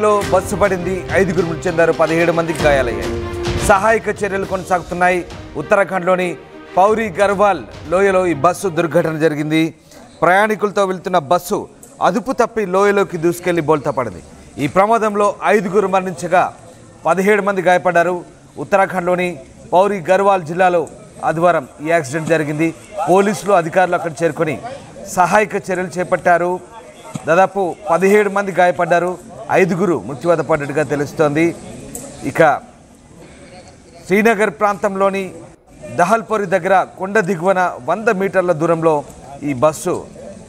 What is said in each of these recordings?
లో బస్సు పడింది, 5గురు మృతి చెందారు, 17 మందికి గాయాలయ్యాయి. సహాయక చర్యలు కొనసాగుతున్నాయి. ఉత్తరాఖండ్లోని పౌరి గర్వాల్ లోయలో ఈ బస్సు దుర్ఘటన జరిగింది. ప్రయాణికులతో వెళ్తున్న బస్సు అదుపు తప్పి లోయలోకి దూసుకెళ్లి బోల్తా పడింది. ఈ ప్రమాదంలో 5గురు మరణించగా 17 మంది గాయపడ్డారు. ఉత్తరాఖండ్లోని పౌరి గర్వాల్ జిల్లాలో ఆదివారం ఈ యాక్సిడెంట్ జరిగింది. పోలీసులు అధికారులు అక్కడ చేరుకొని సహాయక చర్యలు చేపట్టారు. దాదాపు 17 మంది గాయపడ్డారు, 5గురు మృత్యువాత పడ్డట్టుగా తెలుస్తోంది. ఇక శ్రీనగర్ ప్రాంతంలోని దహల్పూరి దగ్గర కొండ దిగువన 100 మీటర్ల దూరంలో ఈ బస్సు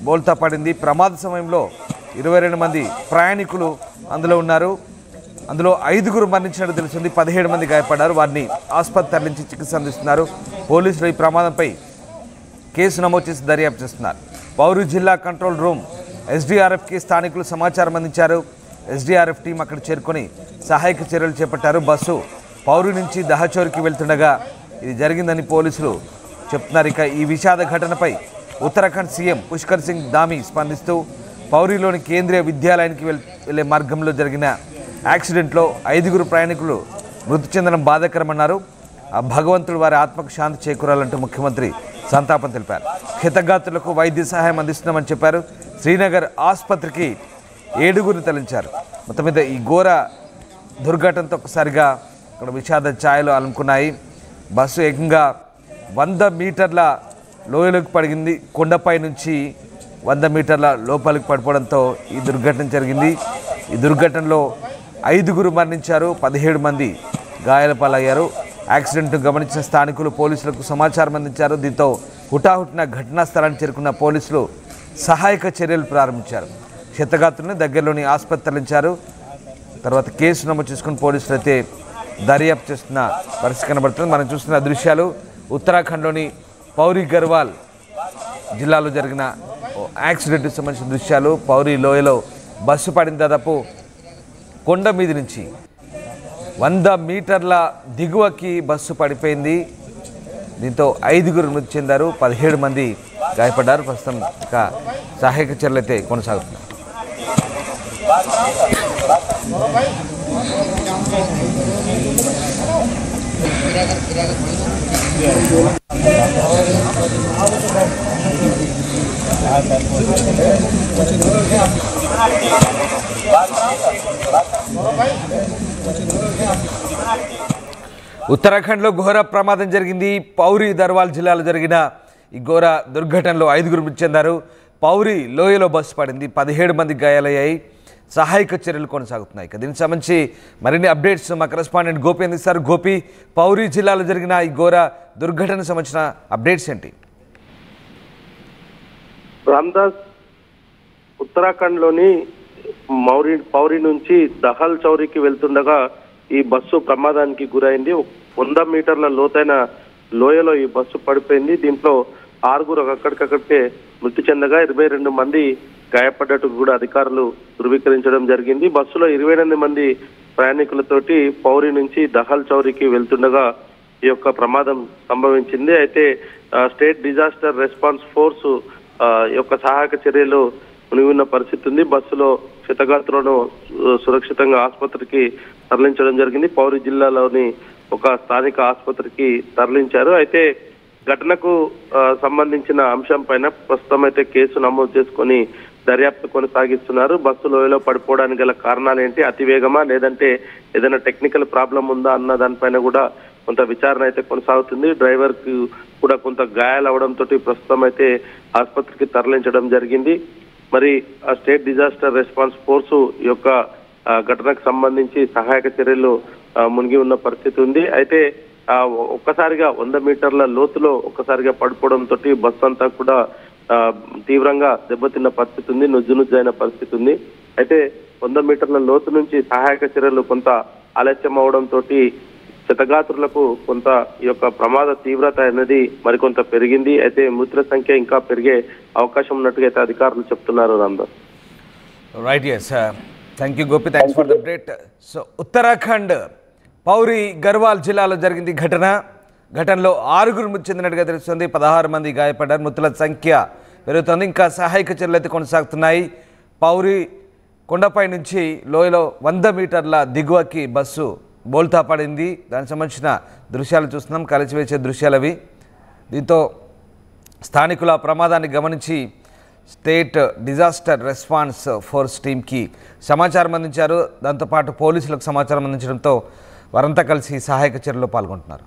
బోల్తా పడింది. ప్రమాద సమయంలో 22 మంది ప్రయాణికులు అందులో ఉన్నారు. అందులో 5గురు మరణించినట్టు తెలుస్తుంది, 17 మంది గాయపడ్డారు. వారిని ఆసుపత్రి తరలించి చికిత్స అందిస్తున్నారు. పోలీసులు ఈ ప్రమాదంపై కేసు నమోదు చేసి దర్యాప్తు చేస్తున్నారు. పౌరు జిల్లా కంట్రోల్ రూమ్ ఎస్డీఆర్ఎఫ్కి స్థానికులు సమాచారం అందించారు. ఎస్డీఆర్ఎఫ్ టీం అక్కడ చేరుకొని సహాయక చర్యలు చేపట్టారు. బస్సు పౌరు నుంచి దహచోరికి వెళ్తుండగా ఇది జరిగిందని పోలీసులు చెప్తున్నారు. ఇక ఈ విషాద ఘటనపై ఉత్తరాఖండ్ సీఎం పుష్కర్ సింగ్ ధామీ స్పందిస్తూ పౌరిలోని కేంద్రీయ విద్యాలయానికి వెళ్లే మార్గంలో జరిగిన యాక్సిడెంట్లో 5గురు ప్రయాణికులు మృతి చెందడం బాధాకరమన్నారు. ఆ భగవంతుడు వారి ఆత్మకు శాంతి చేకూరాలంటూ ముఖ్యమంత్రి సంతాపం తెలిపారు. క్షతగాత్రులకు వైద్య సహాయం అందిస్తున్నామని చెప్పారు. శ్రీనగర్ ఆసుపత్రికి 7గురిని తరలించారు. మొత్తం మీద ఈ ఘోర దుర్ఘటనతో ఒక్కసారిగా ఇక్కడ విషాద ఛాయలు అలుముకున్నాయి. బస్సు ఏకంగా 100 మీటర్ల లోయలోకి పడిగింది. కొండపై నుంచి 100 మీటర్ల లోపలికి పడిపోవడంతో ఈ దుర్ఘటన జరిగింది. ఈ దుర్ఘటనలో 5గురు మరణించారు, 17 మంది గాయాల పాలయ్యారు. యాక్సిడెంట్ను గమనించిన స్థానికులు పోలీసులకు సమాచారం అందించారు. దీంతో హుటాహుటిన ఘటనా స్థలానికి చేరుకున్న పోలీసులు సహాయక చర్యలు ప్రారంభించారు. క్షతగాత్రులను దగ్గరలోని ఆసుపత్రి తరలించారు. తర్వాత కేసు నమోదు చేసుకుని పోలీసులు అయితే దర్యాప్తు చేస్తున్న పరిస్థితి కనబడుతుంది. మనం చూస్తున్న దృశ్యాలు ఉత్తరాఖండ్లోని పౌరి గర్వాల్ జిల్లాలో జరిగిన యాక్సిడెంట్కి సంబంధించిన దృశ్యాలు. పౌరి లోయలో బస్సు పడిన దాదాపు కొండ మీద నుంచి 100 మీటర్ల దిగువకి బస్సు పడిపోయింది. దీంతో 5గురు మృతి చెందారు, 17 మంది గాయపడ్డారు. ప్రస్తుతం ఇక సహాయక చర్యలు అయితే కొనసాగుతున్నాయి. ఉత్తరాఖండ్లో ఘోర ప్రమాదం జరిగింది. పౌరి గర్వాల్ జిల్లాలో జరిగిన ఈ ఘోర దుర్ఘటనలో 5గురు మృతి చెందారు. పౌరి లోయలో బస్సు పడింది, 17 మంది గాయాలయ్యాయి. సహాయక చర్యలు కొనసాగుతున్నాయి. దీనికి సంబంధించి మరిన్ని అప్డేట్స్ మా కరెస్పాండెంట్ గోపి అందిస్తారు. గోపి, పౌరి జిల్లాలో జరిగిన ఈ ఘోర దుర్ఘటనకు సంబంధించిన అప్డేట్స్ ఏంటి? రామ్దాస్, ఉత్తరాఖండ్లోని పౌరి నుంచి దహల్ చౌరికి వెళ్తుండగా ఈ బస్సు ప్రమాదానికి గురైంది. 100 మీటర్ల లోతైన లోయలో ఈ బస్సు పడిపోయింది. దీంట్లో 6గురు అక్కడికక్కడికే మృతి చెందగా 22 మంది గాయపడ్డట్టు కూడా అధికారులు ధృవీకరించడం జరిగింది. బస్సులో 28 మంది ప్రయాణికులతోటి పౌరి నుంచి దహల్ చౌరికి వెళ్తుండగా ఈ యొక్క ప్రమాదం సంభవించింది. అయితే స్టేట్ డిజాస్టర్ రెస్పాన్స్ ఫోర్స్ యొక్క సహాయక చర్యలు మునిగి ఉన్న పరిస్థితి ఉంది. బస్సులో క్షతగాత్రులను సురక్షితంగా ఆసుపత్రికి తరలించడం జరిగింది. పౌరి జిల్లాలోని ఒక స్థానిక ఆసుపత్రికి తరలించారు. అయితే ఘటనకు సంబంధించిన అంశం పైన ప్రస్తుతం అయితే కేసు నమోదు చేసుకొని దర్యాప్తు కొనసాగిస్తున్నారు. బస్సు లోయలో పడిపోవడానికి గల కారణాలు ఏంటి, అతివేగమా లేదంటే ఏదైనా టెక్నికల్ ప్రాబ్లం ఉందా అన్న దానిపైన కూడా కొంత విచారణ అయితే కొనసాగుతుంది. డ్రైవర్ కు కూడా కొంత గాయాలు అవడంతో ప్రస్తుతం అయితే ఆసుపత్రికి తరలించడం జరిగింది. మరి ఆ స్టేట్ డిజాస్టర్ రెస్పాన్స్ ఫోర్సు యొక్క ఘటనకు సంబంధించి సహాయక చర్యలు మునిగి ఉన్న పరిస్థితి ఉంది. అయితే ఒక్కసారిగా 100 మీటర్ల లోతులో ఒక్కసారిగా పడిపోవడంతో బస్సు అంతా కూడా తీవ్రంగా దెబ్బతిన్న పరిస్థితి ఉంది, నుజ్జునుజ్జైన పరిస్థితి ఉంది. అయితే 100 మీటర్ల లోతు నుంచి సహాయక చర్యలు కొంత ఆలస్యం అవడంతో క్షతగాత్రులకు కొంత ఈ యొక్క ప్రమాద తీవ్రత అనేది మరికొంత పెరిగింది. అయితే మృతుల సంఖ్య ఇంకా పెరిగే అవకాశం ఉన్నట్టుగా అయితే అధికారులు చెప్తున్నారు. Ramdas, right, yes, thank you Gopi, thanks for the update. So Uttarakhand Pauri Garhwal జిల్లాలో జరిగింది ఘటనలో 6గురు మృతి చెందినట్టుగా తెలుస్తుంది, 16 మంది గాయపడ్డారు. మృతుల సంఖ్య పెరుగుతోంది. ఇంకా సహాయక చర్యలు అయితే కొనసాగుతున్నాయి. పౌరి కొండపై నుంచి లోయలో 100 మీటర్ల దిగువకి బస్సు బోల్తా పడింది. దానికి సంబంధించిన దృశ్యాలు చూస్తున్నాం, కలిసివేసే దృశ్యాలు అవి. దీంతో స్థానికుల ప్రమాదాన్ని గమనించి స్టేట్ డిజాస్టర్ రెస్పాన్స్ ఫోర్స్ టీంకి సమాచారం అందించారు. దాంతోపాటు పోలీసులకు సమాచారం అందించడంతో వారంతా కలిసి సహాయక చర్యల్లో పాల్గొంటున్నారు.